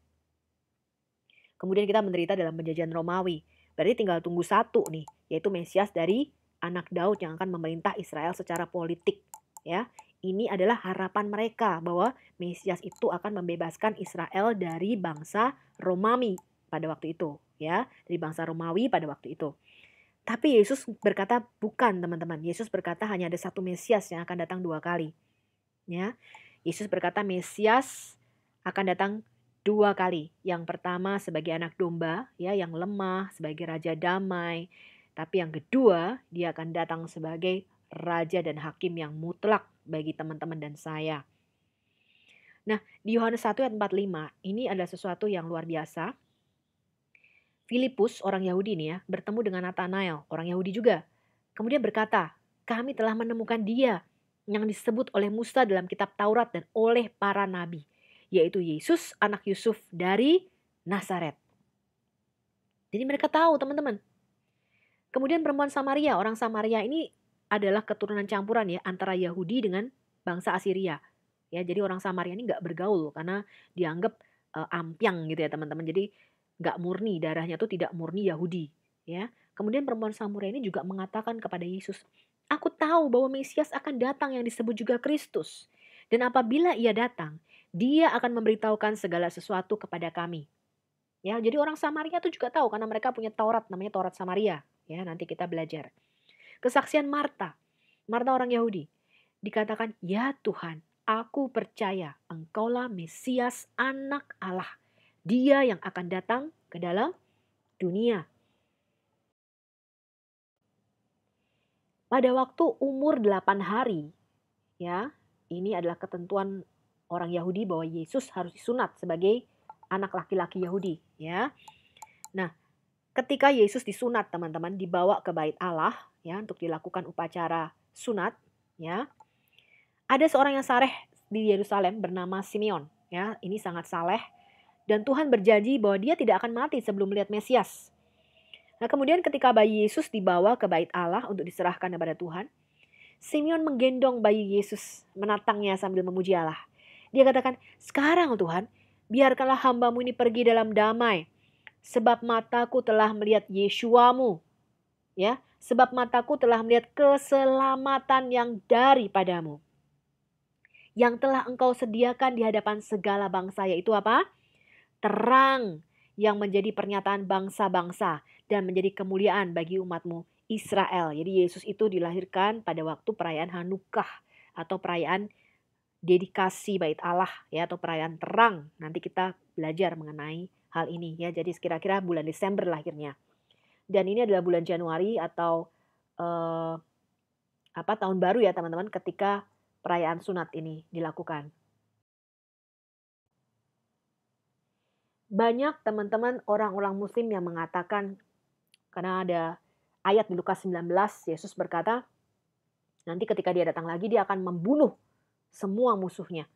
Kemudian kita menderita dalam penjajahan Romawi. Berarti tinggal tunggu satu nih, yaitu Mesias dari anak Daud yang akan memerintah Israel secara politik. Ya, ini adalah harapan mereka bahwa Mesias itu akan membebaskan Israel dari bangsa Romawi pada waktu itu. Ya, dari bangsa Romawi pada waktu itu. Tapi Yesus berkata bukan teman-teman. Yesus berkata hanya ada satu Mesias yang akan datang dua kali. Ya, Yesus berkata Mesias akan datang dua kali. Yang pertama sebagai anak domba, ya, yang lemah, sebagai raja damai. Tapi yang kedua, dia akan datang sebagai raja dan hakim yang mutlak bagi teman-teman dan saya. Nah, di Yohanes 1 ayat 45, ini adalah sesuatu yang luar biasa. Filipus, orang Yahudi nih ya, bertemu dengan Nathanael, orang Yahudi juga. Kemudian berkata, kami telah menemukan dia yang disebut oleh Musa dalam kitab Taurat dan oleh para nabi, yaitu Yesus anak Yusuf dari Nazaret. Jadi mereka tahu teman-teman. Kemudian perempuan Samaria, orang Samaria ini adalah keturunan campuran ya antara Yahudi dengan bangsa Assyria. Ya, jadi orang Samaria ini nggak bergaul karena dianggap ampiang gitu ya teman-teman. Jadi nggak murni, darahnya tuh tidak murni Yahudi. Ya, kemudian perempuan Samaria ini juga mengatakan kepada Yesus, aku tahu bahwa Mesias akan datang yang disebut juga Kristus. Dan apabila ia datang, dia akan memberitahukan segala sesuatu kepada kami. Ya, jadi orang Samaria tuh juga tahu karena mereka punya Taurat namanya Taurat Samaria. Ya, nanti kita belajar. Kesaksian Marta. Marta orang Yahudi. Dikatakan, ya Tuhan, aku percaya engkaulah Mesias anak Allah. Dia yang akan datang ke dalam dunia. Pada waktu umur 8 hari, ya, ini adalah ketentuan orang Yahudi bahwa Yesus harus disunat sebagai anak laki-laki Yahudi, ya. Nah, ketika Yesus disunat, teman-teman, dibawa ke bait Allah, ya, untuk dilakukan upacara sunat, ya. Ada seorang yang saleh di Yerusalem bernama Simeon, ya. Ini sangat saleh dan Tuhan berjanji bahwa dia tidak akan mati sebelum melihat Mesias. Nah, kemudian ketika bayi Yesus dibawa ke bait Allah untuk diserahkan kepada Tuhan, Simeon menggendong bayi Yesus, menatangnya sambil memuji Allah. Dia katakan, sekarang Tuhan, biarkanlah hambamu ini pergi dalam damai, sebab mataku telah melihat Yeshuamu. Ya, sebab mataku telah melihat keselamatan yang daripadamu, yang telah engkau sediakan di hadapan segala bangsa, yaitu apa? Terang yang menjadi pernyataan bangsa-bangsa dan menjadi kemuliaan bagi umatmu Israel. Jadi Yesus itu dilahirkan pada waktu perayaan Hanukah atau perayaan dedikasi bait Allah ya atau perayaan terang. Nanti kita belajar mengenai hal ini ya. Jadi kira-kira bulan Desember lahirnya. Dan ini adalah bulan Januari atau tahun baru ya teman-teman ketika perayaan sunat ini dilakukan. Banyak teman-teman orang-orang muslim yang mengatakan, karena ada ayat di Lukas 19, Yesus berkata, nanti ketika dia datang lagi, dia akan membunuh semua musuhnya.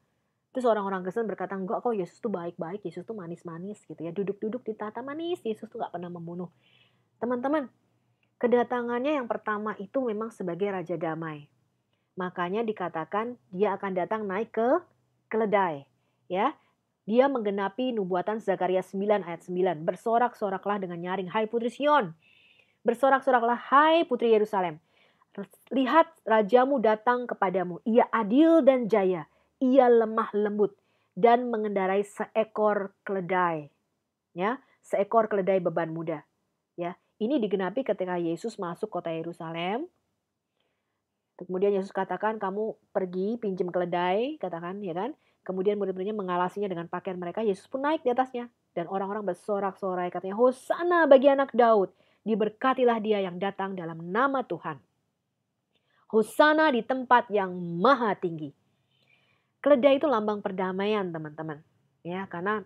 Terus orang-orang Kristen berkata, enggak kok Yesus tuh baik-baik, Yesus tuh manis-manis gitu ya. Duduk-duduk di tata manis, Yesus tuh gak pernah membunuh. Teman-teman, kedatangannya yang pertama itu memang sebagai Raja Damai. Makanya dikatakan dia akan datang naik ke keledai. Ya, dia menggenapi nubuatan Zakaria 9 ayat 9. Bersorak-soraklah dengan nyaring, hai putri Sion. Bersorak-soraklah, hai putri Yerusalem. Lihat rajamu datang kepadamu. Ia adil dan jaya. Ia lemah lembut dan mengendarai seekor keledai. Ya, seekor keledai beban muda. Ya, ini digenapi ketika Yesus masuk kota Yerusalem. Kemudian Yesus katakan, kamu pergi pinjam keledai, katakan, ya kan? Kemudian murid-muridnya mengalasinya dengan pakaian mereka. Yesus pun naik di atasnya. Dan orang-orang bersorak-sorai katanya, Hosana bagi anak Daud. Diberkatilah dia yang datang dalam nama Tuhan. Hosana di tempat yang maha tinggi. Keledai itu lambang perdamaian teman-teman. Ya, karena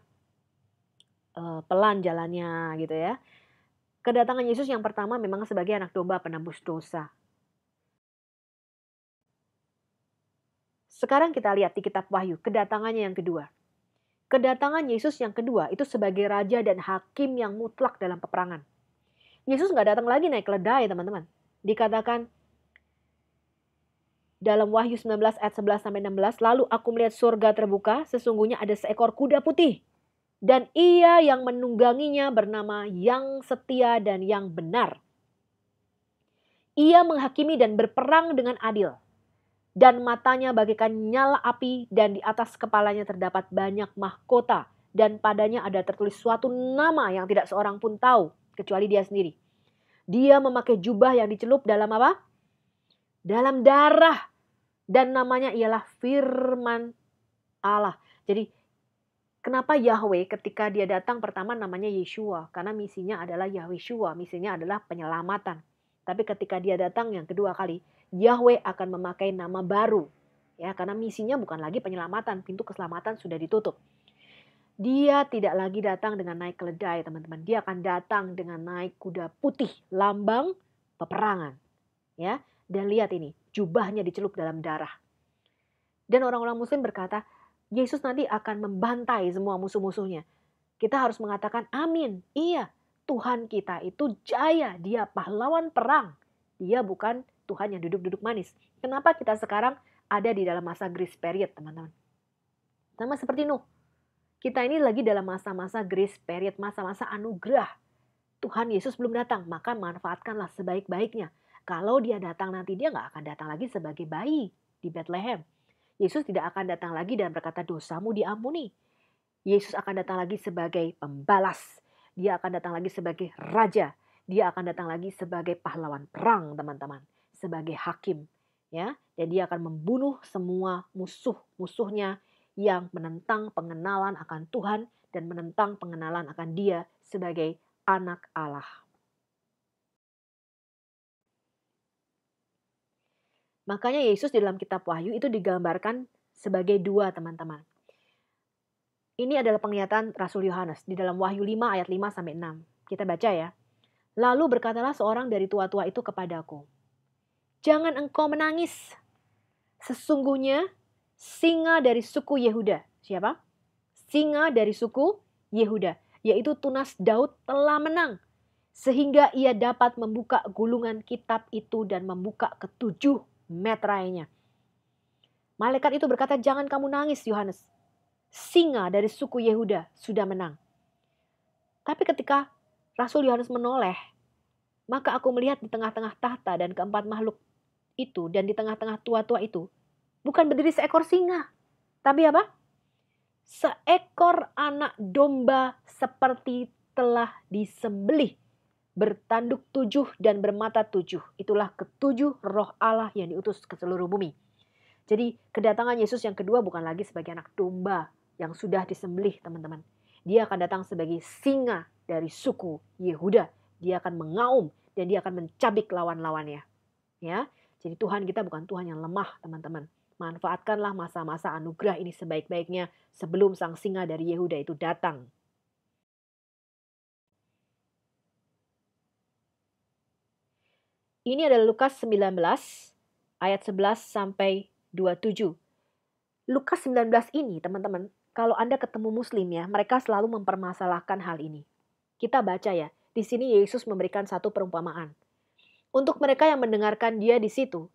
pelan jalannya gitu ya. Kedatangan Yesus yang pertama memang sebagai anak domba penebus dosa. Sekarang kita lihat di kitab Wahyu, kedatangannya yang kedua. Kedatangan Yesus yang kedua itu sebagai raja dan hakim yang mutlak dalam peperangan. Yesus nggak datang lagi naik keledai teman-teman. Dikatakan dalam Wahyu 19 ayat 11-16, lalu aku melihat surga terbuka, sesungguhnya ada seekor kuda putih. Dan ia yang menungganginya bernama Yang Setia dan Yang Benar. Ia menghakimi dan berperang dengan adil. Dan matanya bagaikan nyala api dan di atas kepalanya terdapat banyak mahkota. Dan padanya ada tertulis suatu nama yang tidak seorang pun tahu kecuali dia sendiri. Dia memakai jubah yang dicelup dalam apa? Dalam darah. Dan namanya ialah Firman Allah. Jadi kenapa Yahweh ketika dia datang pertama namanya Yeshua? Karena misinya adalah Yahweh-Shua, misinya adalah penyelamatan. Tapi ketika dia datang yang kedua kali, Yahweh akan memakai nama baru. Ya, karena misinya bukan lagi penyelamatan, pintu keselamatan sudah ditutup. Dia tidak lagi datang dengan naik keledai, teman-teman. Dia akan datang dengan naik kuda putih, lambang peperangan. Ya, dan lihat ini, jubahnya dicelup dalam darah. Dan orang-orang muslim berkata, Yesus nanti akan membantai semua musuh-musuhnya. Kita harus mengatakan amin. Iya, Tuhan kita itu jaya. Dia pahlawan perang. Dia bukan Tuhan yang duduk-duduk manis. Kenapa kita sekarang ada di dalam masa grace period, teman-teman? Sama seperti Nuh. Kita ini lagi dalam masa-masa grace period, masa-masa anugerah. Tuhan Yesus belum datang, maka manfaatkanlah sebaik-baiknya. Kalau dia datang nanti, dia nggak akan datang lagi sebagai bayi di Bethlehem. Yesus tidak akan datang lagi dan berkata dosamu diampuni. Yesus akan datang lagi sebagai pembalas. Dia akan datang lagi sebagai raja. Dia akan datang lagi sebagai pahlawan perang, teman-teman. Sebagai hakim. Ya, dan dia akan membunuh semua musuh-musuhnya yang menentang pengenalan akan Tuhan dan menentang pengenalan akan dia sebagai anak Allah. Makanya Yesus di dalam kitab Wahyu itu digambarkan sebagai dua, teman-teman. Ini adalah penglihatan Rasul Yohanes di dalam Wahyu 5 ayat 5-6. Kita baca ya. Lalu berkatalah seorang dari tua-tua itu kepadaku, jangan engkau menangis. Sesungguhnya singa dari suku Yehuda. Siapa? Singa dari suku Yehuda, yaitu tunas Daud telah menang. Sehingga ia dapat membuka gulungan kitab itu dan membuka ketujuh meterainya. Malaikat itu berkata, jangan kamu nangis Yohanes. Singa dari suku Yehuda sudah menang. Tapi ketika Rasul Yohanes menoleh, maka aku melihat di tengah-tengah tahta dan keempat makhluk itu dan di tengah-tengah tua-tua itu bukan berdiri seekor singa, tapi apa? Seekor anak domba seperti telah disembelih, bertanduk 7 dan bermata 7. Itulah ketujuh roh Allah yang diutus ke seluruh bumi. Jadi kedatangan Yesus yang kedua bukan lagi sebagai anak domba yang sudah disembelih, teman-teman. Dia akan datang sebagai singa dari suku Yehuda. Dia akan mengaum dan dia akan mencabik lawan-lawannya. Ya, jadi Tuhan kita bukan Tuhan yang lemah, teman-teman. Manfaatkanlah masa-masa anugerah ini sebaik-baiknya sebelum sang singa dari Yehuda itu datang. Ini adalah Lukas 19 ayat 11 sampai 27. Lukas 19 ini, teman-teman, kalau Anda ketemu muslim ya, mereka selalu mempermasalahkan hal ini. Kita baca ya, di sini Yesus memberikan satu perumpamaan. Untuk mereka yang mendengarkan dia di situ,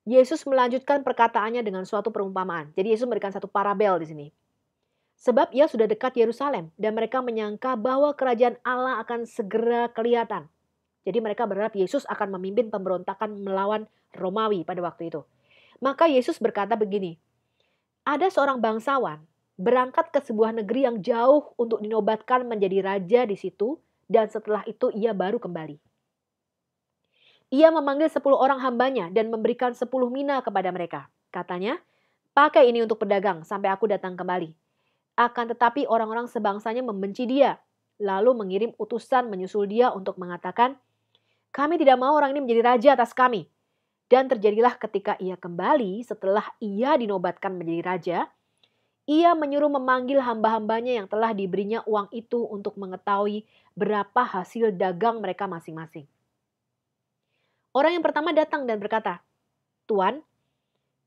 Yesus melanjutkan perkataannya dengan suatu perumpamaan. Jadi Yesus memberikan satu parabel di sini. Sebab ia sudah dekat Yerusalem dan mereka menyangka bahwa kerajaan Allah akan segera kelihatan. Jadi mereka berharap Yesus akan memimpin pemberontakan melawan Romawi pada waktu itu. Maka Yesus berkata begini, ada seorang bangsawan berangkat ke sebuah negeri yang jauh untuk dinobatkan menjadi raja di situ dan setelah itu ia baru kembali. Ia memanggil 10 orang hambanya dan memberikan 10 mina kepada mereka. Katanya, Pakai ini untuk pedagang sampai aku datang kembali. Akan tetapi orang-orang sebangsanya membenci dia, lalu mengirim utusan menyusul dia untuk mengatakan, kami tidak mau orang ini menjadi raja atas kami. Dan terjadilah ketika ia kembali setelah ia dinobatkan menjadi raja, ia menyuruh memanggil hamba-hambanya yang telah diberinya uang itu untuk mengetahui berapa hasil dagang mereka masing-masing. Orang yang pertama datang dan berkata, Tuan,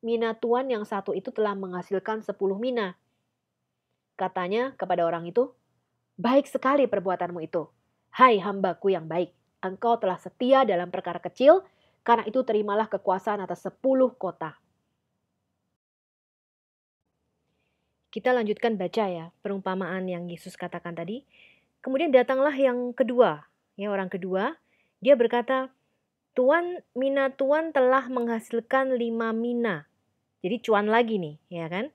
mina tuan yang satu itu telah menghasilkan 10 mina. Katanya kepada orang itu, baik sekali perbuatanmu itu. Hai hambaku yang baik, engkau telah setia dalam perkara kecil, karena itu terimalah kekuasaan atas 10 kota. Kita lanjutkan baca ya, perumpamaan yang Yesus katakan tadi. Kemudian datanglah yang kedua, ya orang kedua, dia berkata, Tuan, mina tuan telah menghasilkan 5 mina. Jadi cuan lagi nih, ya kan?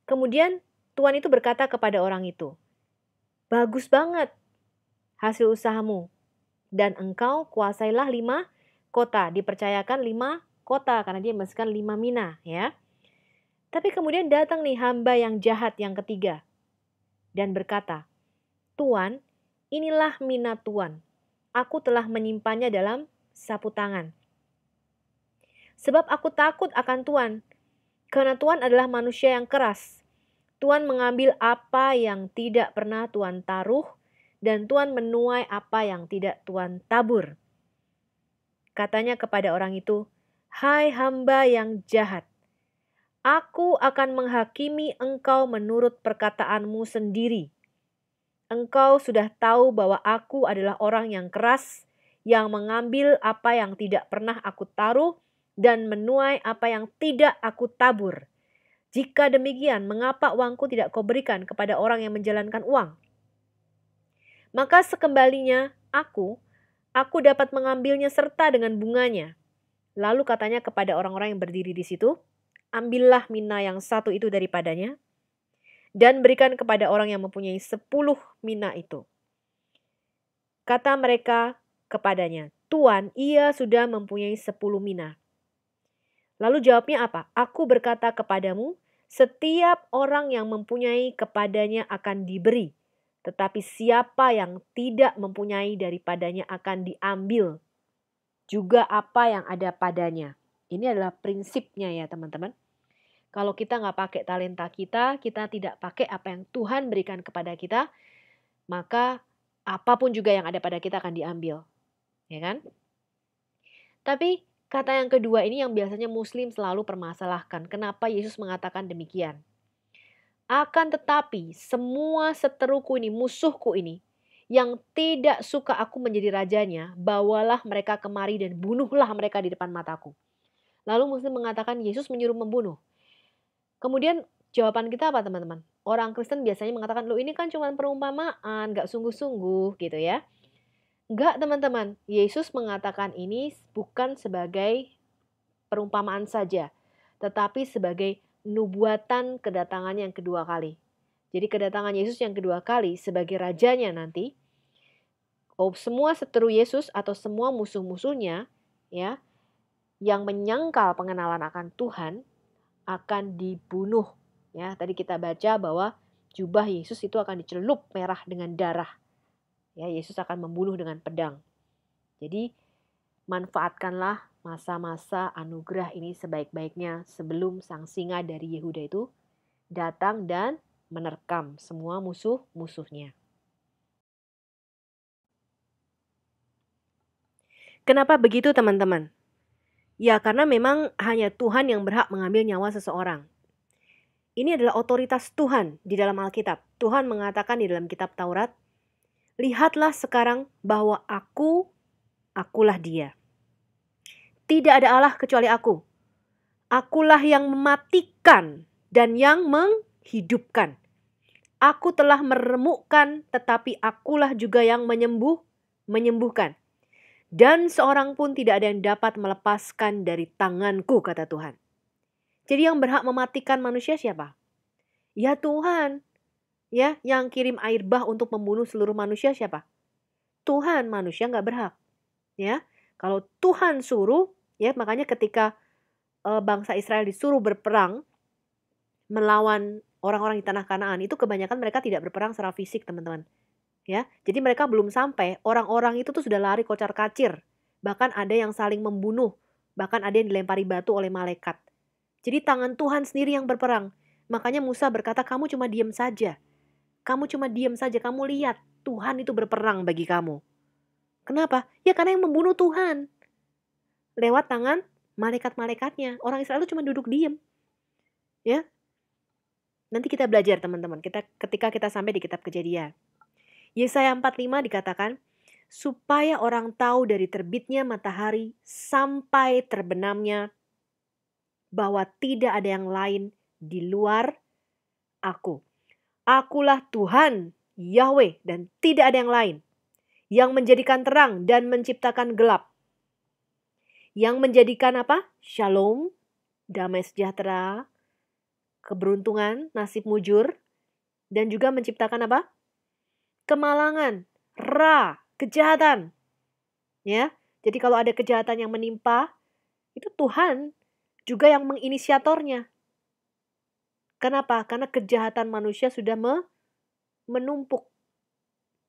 Kemudian tuan itu berkata kepada orang itu, bagus banget hasil usahamu. Dan engkau kuasailah 5 kota. Dipercayakan 5 kota karena dia menghasilkan 5 mina, ya. Tapi kemudian datang nih hamba yang jahat yang ketiga. Dan berkata, Tuan, inilah mina tuan. Aku telah menyimpannya dalam sapu tangan. Sebab aku takut akan Tuan, karena Tuan adalah manusia yang keras. Tuan mengambil apa yang tidak pernah Tuan taruh, dan Tuan menuai apa yang tidak Tuan tabur. Katanya kepada orang itu, hai hamba yang jahat, aku akan menghakimi engkau menurut perkataanmu sendiri. Engkau sudah tahu bahwa aku adalah orang yang keras, yang mengambil apa yang tidak pernah aku taruh, dan menuai apa yang tidak aku tabur. Jika demikian, mengapa uangku tidak kau berikan kepada orang yang menjalankan uang? Maka sekembalinya aku dapat mengambilnya serta dengan bunganya. Lalu katanya kepada orang-orang yang berdiri di situ, ambillah mina yang satu itu daripadanya, dan berikan kepada orang yang mempunyai 10 mina itu. Kata mereka kepadanya, Tuan, ia sudah mempunyai 10 mina. Lalu jawabnya apa? Aku berkata kepadamu, setiap orang yang mempunyai kepadanya akan diberi, tetapi siapa yang tidak mempunyai daripadanya akan diambil juga apa yang ada padanya. Ini adalah prinsipnya ya teman-teman. Kalau kita nggak pakai talenta kita, kita tidak pakai apa yang Tuhan berikan kepada kita, maka apapun juga yang ada pada kita akan diambil. Ya kan? Tapi kata yang kedua ini yang biasanya Muslim selalu permasalahkan. Kenapa Yesus mengatakan demikian? Akan tetapi semua seteruku ini, musuhku ini, yang tidak suka aku menjadi rajanya, bawalah mereka kemari dan bunuhlah mereka di depan mataku. Lalu Muslim mengatakan Yesus menyuruh membunuh. Kemudian jawaban kita apa teman-teman? Orang Kristen biasanya mengatakan, loh ini kan cuma perumpamaan, gak sungguh-sungguh gitu ya. Enggak teman-teman, Yesus mengatakan ini bukan sebagai perumpamaan saja, tetapi sebagai nubuatan kedatangannya yang kedua kali. Jadi kedatangan Yesus yang kedua kali sebagai rajanya nanti, semua seteru Yesus atau semua musuh-musuhnya ya yang menyangkal pengenalan akan Tuhan akan dibunuh. Ya, tadi kita baca bahwa jubah Yesus itu akan dicelup merah dengan darah. Ya, Yesus akan membunuh dengan pedang. Jadi, manfaatkanlah masa-masa anugerah ini sebaik-baiknya sebelum sang singa dari Yehuda itu datang dan menerkam semua musuh-musuhnya. Kenapa begitu teman-teman? Ya karena memang hanya Tuhan yang berhak mengambil nyawa seseorang. Ini adalah otoritas Tuhan di dalam Alkitab. Tuhan mengatakan di dalam kitab Taurat, lihatlah sekarang bahwa akulah dia. Tidak ada Allah kecuali aku. Akulah yang mematikan dan yang menghidupkan. Aku telah meremukkan, tetapi akulah juga yang menyembuhkan. Dan seorang pun tidak ada yang dapat melepaskan dari tanganku, kata Tuhan. Jadi yang berhak mematikan manusia siapa? Ya Tuhan. Ya, yang kirim air bah untuk membunuh seluruh manusia siapa? Tuhan, manusia nggak berhak. Ya, kalau Tuhan suruh, ya makanya ketika bangsa Israel disuruh berperang, melawan orang-orang di tanah Kanaan itu kebanyakan mereka tidak berperang secara fisik, teman-teman. Ya, jadi mereka belum sampai, orang-orang itu tuh sudah lari kocar-kacir. Bahkan ada yang saling membunuh, bahkan ada yang dilempari batu oleh malaikat. Jadi tangan Tuhan sendiri yang berperang. Makanya Musa berkata, kamu cuma diam saja. Kamu cuma diam saja, kamu lihat Tuhan itu berperang bagi kamu. Kenapa? Ya karena yang membunuh Tuhan. Lewat tangan malaikat-malaikatnya. Orang Israel itu cuma duduk diam. Ya, nanti kita belajar teman-teman, ketika kita sampai di kitab Kejadian. Yesaya 45 dikatakan, supaya orang tahu dari terbitnya matahari sampai terbenamnya bahwa tidak ada yang lain di luar aku. Akulah Tuhan, Yahweh, dan tidak ada yang lain. Yang menjadikan terang dan menciptakan gelap. Yang menjadikan apa? Shalom, damai sejahtera, keberuntungan, nasib mujur. Dan juga menciptakan apa? Kemalangan, kejahatan. Ya, jadi kalau ada kejahatan yang menimpa, itu Tuhan juga yang menginisiatornya. Kenapa? Karena kejahatan manusia sudah menumpuk.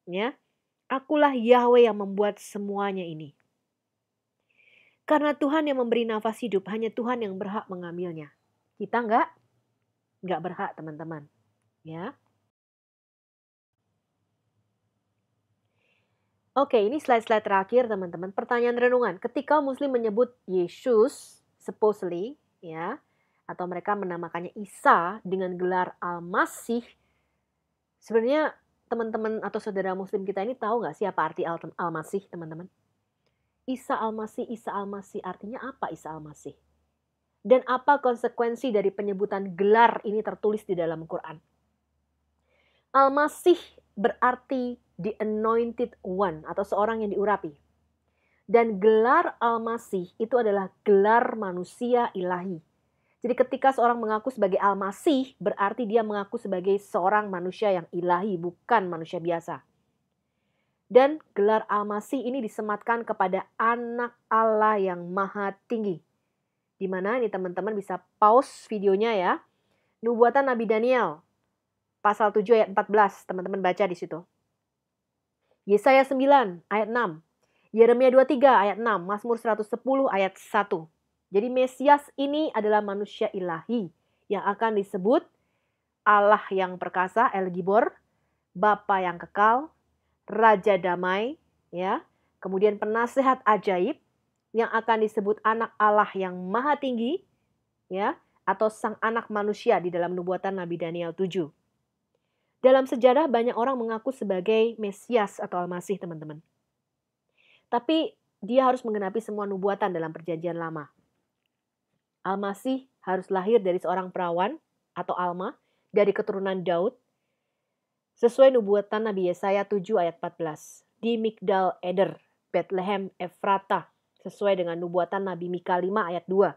Ya, akulah Yahweh yang membuat semuanya ini. Karena Tuhan yang memberi nafas hidup, hanya Tuhan yang berhak mengambilnya. Kita nggak berhak, teman-teman. Ya. Oke, ini slide-slide terakhir, teman-teman. Pertanyaan renungan. Ketika Muslim menyebut Yesus, supposedly, ya, atau mereka menamakannya Isa dengan gelar Al-Masih, sebenarnya teman-teman atau saudara Muslim kita ini tahu nggak siapa arti Al-Masih, teman-teman? Isa Al-Masih artinya apa Isa Al-Masih? Dan apa konsekuensi dari penyebutan gelar ini tertulis di dalam Quran? Al-Masih berarti the anointed one atau seorang yang diurapi. Dan gelar Al-Masih itu adalah gelar manusia ilahi. Jadi ketika seorang mengaku sebagai Al-Masih, berarti dia mengaku sebagai seorang manusia yang ilahi, bukan manusia biasa. Dan gelar Al-Masih ini disematkan kepada anak Allah yang maha tinggi. Di mana ini teman-teman bisa pause videonya ya. Nubuatan Nabi Daniel, pasal 7 ayat 14, teman-teman baca di situ. Yesaya 9 ayat 6. Yeremia 23 ayat 6, Mazmur 110 ayat 1. Jadi Mesias ini adalah manusia ilahi yang akan disebut Allah yang perkasa, El Gibor, Bapa yang kekal, Raja damai, ya. Kemudian penasehat ajaib yang akan disebut anak Allah yang maha tinggi, ya, atau sang anak manusia di dalam nubuatan Nabi Daniel 7. Dalam sejarah banyak orang mengaku sebagai Mesias atau Al-Masih, teman-teman. Tapi dia harus menggenapi semua nubuatan dalam perjanjian lama. Al-Masih harus lahir dari seorang perawan atau Alma dari keturunan Daud sesuai nubuatan Nabi Yesaya 7 ayat 14 di Migdal Eder, Bethlehem Efrata sesuai dengan nubuatan Nabi Mika 5 ayat 2.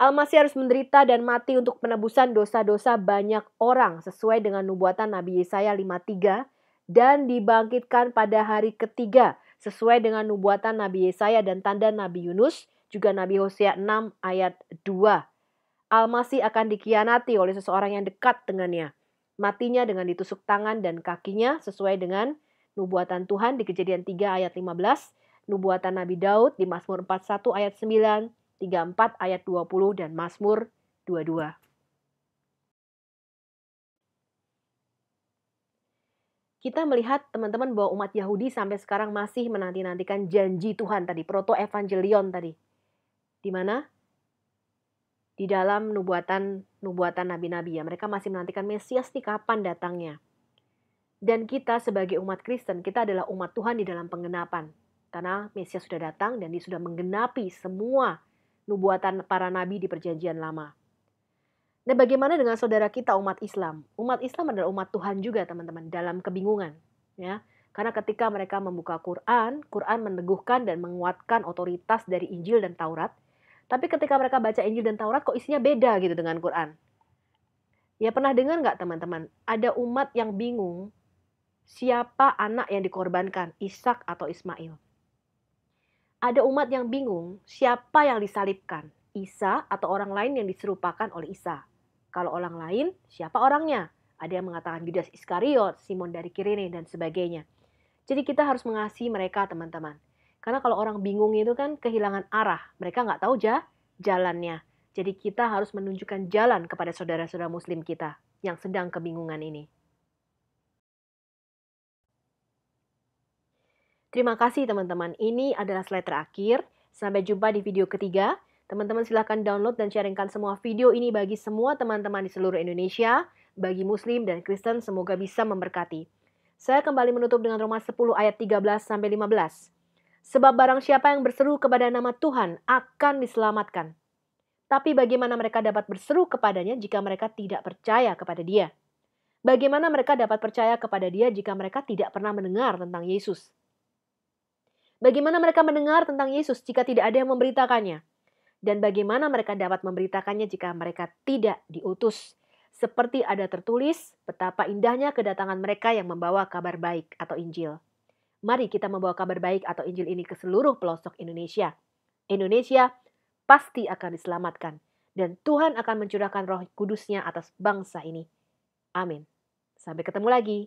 Al-Masih harus menderita dan mati untuk penebusan dosa-dosa banyak orang sesuai dengan nubuatan Nabi Yesaya 5:3 dan dibangkitkan pada hari ketiga sesuai dengan nubuatan Nabi Yesaya dan tanda Nabi Yunus juga Nabi Hosea 6 ayat 2. Al-Masih akan dikhianati oleh seseorang yang dekat dengannya. Matinya dengan ditusuk tangan dan kakinya sesuai dengan nubuatan Tuhan di Kejadian 3 ayat 15, nubuatan Nabi Daud di Mazmur 41 ayat 9, 34 ayat 20 dan Mazmur 22. Kita melihat teman-teman bahwa umat Yahudi sampai sekarang masih menanti-nantikan janji Tuhan tadi, proto-evangelion tadi. Di mana? Di dalam nubuatan nabi-nabi ya, mereka masih menantikan Mesias nih kapan datangnya. Dan kita sebagai umat Kristen, kita adalah umat Tuhan di dalam penggenapan. Karena Mesias sudah datang dan dia sudah menggenapi semua nubuatan para nabi di perjanjian lama. Nah, bagaimana dengan saudara kita umat Islam? Umat Islam adalah umat Tuhan juga, teman-teman, dalam kebingungan, ya. Karena ketika mereka membuka Quran meneguhkan dan menguatkan otoritas dari Injil dan Taurat. Tapi ketika mereka baca Injil dan Taurat kok isinya beda gitu dengan Quran. Ya pernah dengar nggak teman-teman? Ada umat yang bingung siapa anak yang dikorbankan, Ishak atau Ismail. Ada umat yang bingung siapa yang disalibkan, Isa atau orang lain yang diserupakan oleh Isa. Kalau orang lain, siapa orangnya? Ada yang mengatakan Yudas Iskariot, Simon dari Kirene, dan sebagainya. Jadi kita harus mengasihi mereka, teman-teman. Karena kalau orang bingung itu kan kehilangan arah. Mereka nggak tahu jalannya. Jadi kita harus menunjukkan jalan kepada saudara-saudara muslim kita yang sedang kebingungan ini. Terima kasih teman-teman. Ini adalah slide terakhir. Sampai jumpa di video ketiga. Teman-teman silahkan download dan sharingkan semua video ini bagi semua teman-teman di seluruh Indonesia. Bagi Muslim dan Kristen semoga bisa memberkati. Saya kembali menutup dengan Roma 10 ayat 13-15. Sebab barang siapa yang berseru kepada nama Tuhan akan diselamatkan. Tapi bagaimana mereka dapat berseru kepadanya jika mereka tidak percaya kepada dia? Bagaimana mereka dapat percaya kepada dia jika mereka tidak pernah mendengar tentang Yesus? Bagaimana mereka mendengar tentang Yesus jika tidak ada yang memberitakannya? Dan bagaimana mereka dapat memberitakannya jika mereka tidak diutus? Seperti ada tertulis, betapa indahnya kedatangan mereka yang membawa kabar baik atau Injil. Mari kita membawa kabar baik atau Injil ini ke seluruh pelosok Indonesia. Indonesia pasti akan diselamatkan. Dan Tuhan akan mencurahkan roh kudusnya atas bangsa ini. Amin. Sampai ketemu lagi.